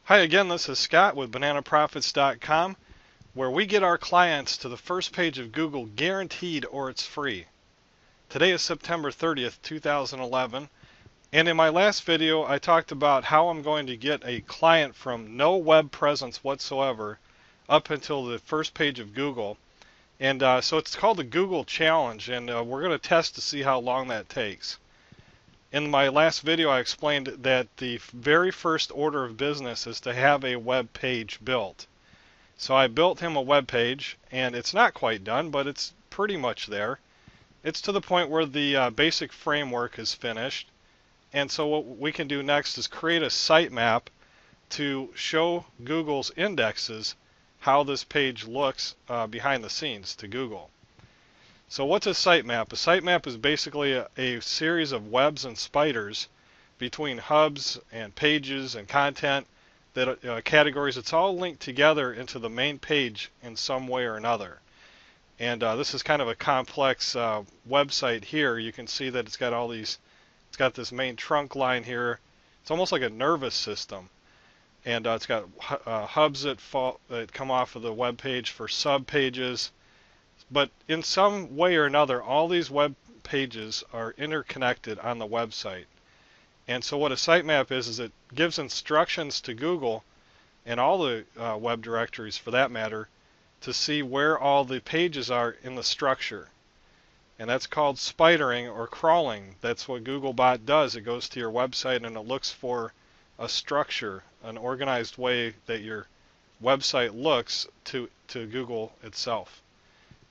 Hi again, this is Scott with bananaprofits.com, where we get our clients to the first page of Google guaranteed or it's free. Today is September 30th, 2011, and in my last video I talked about how I'm going to get a client from no web presence whatsoever up until the first page of Google. And so it's called the Google Challenge, and we're going to test to see how long that takes. In my last video I explained that the very first order of business is to have a web page built. So I built him a web page, and it's not quite done, but it's pretty much there. It's to the point where the basic framework is finished, and so what we can do next is create a sitemap to show Google's indexes how this page looks behind the scenes to Google. So what's a sitemap? A sitemap is basically a series of webs and spiders between hubs and pages and content, that categories. It's all linked together into the main page in some way or another. And this is kind of a complex website here. You can see that it's got all these, it's got this main trunk line here. It's almost like a nervous system. And it's got hubs that come off of the web page for sub pages. But in some way or another, all these web pages are interconnected on the website. And so what a sitemap is it gives instructions to Google and all the web directories for that matter to see where all the pages are in the structure. And that's called spidering or crawling. That's what Googlebot does. It goes to your website and it looks for a structure, an organized way that your website looks to Google itself.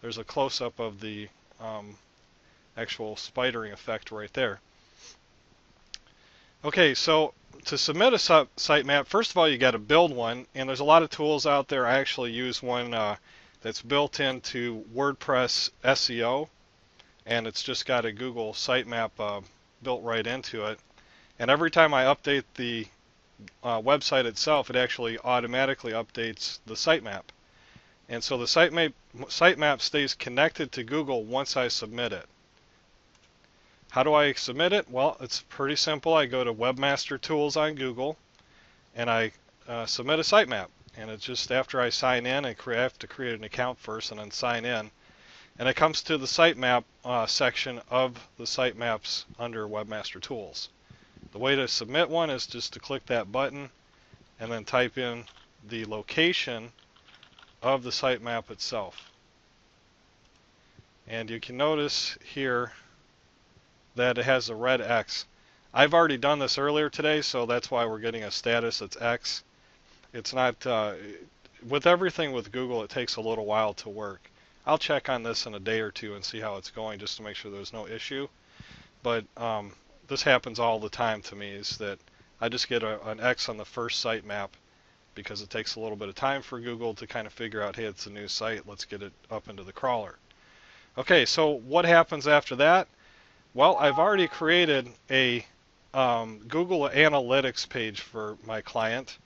There's a close-up of the actual spidering effect right there. Okay, so to submit a sitemap, first of all you got to build one, and there's a lot of tools out there. I actually use one that's built into WordPress SEO, and it's just got a Google sitemap built right into it. And every time I update the website itself, it actually automatically updates the sitemap. And so the sitemap stays connected to Google once I submit it. How do I submit it? Well, it's pretty simple. I go to Webmaster Tools on Google, and I submit a sitemap. And it's just after I sign in, I have to create an account first and then sign in. And it comes to the sitemap section of the sitemaps under Webmaster Tools. The way to submit one is just to click that button and then type in the location of the sitemap itself. And you can notice here that it has a red X. I've already done this earlier today, so that's why we're getting a status that's X. It's not, with everything with Google, it takes a little while to work. I'll check on this in a day or two and see how it's going just to make sure there's no issue. But this happens all the time to me, is that I just get an X on the first sitemap because it takes a little bit of time for Google to kind of figure out, hey, it's a new site, let's get it up into the crawler. Okay, so what happens after that? Well, I've already created a Google Analytics page for my client.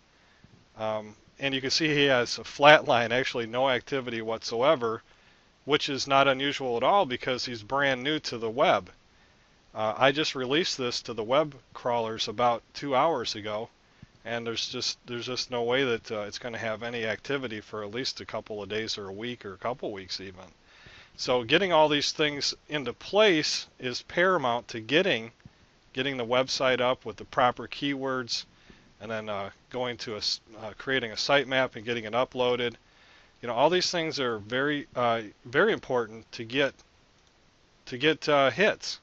And you can see he has a flat line, actually no activity whatsoever, which is not unusual at all because he's brand new to the web. I just released this to the web crawlers about 2 hours ago, and there's just no way that it's going to have any activity for at least a couple of days or a week or a couple weeks even. So getting all these things into place is paramount to getting the website up with the proper keywords, and then going to creating a sitemap and getting it uploaded. You know, all these things are very very important to get hits.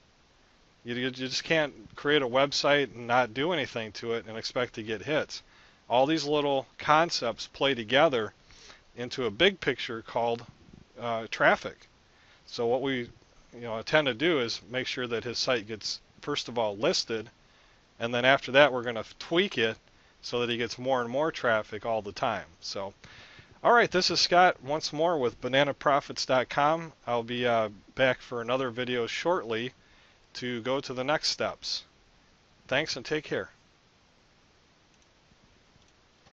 You just can't create a website and not do anything to it and expect to get hits. All these little concepts play together into a big picture called traffic. So what we tend to do is make sure that his site gets first of all listed, and then after that we're going to tweak it so that he gets more and more traffic all the time. So alright, this is Scott once more with bananaprofits.com. I'll be back for another video shortly to go to the next steps. Thanks and take care.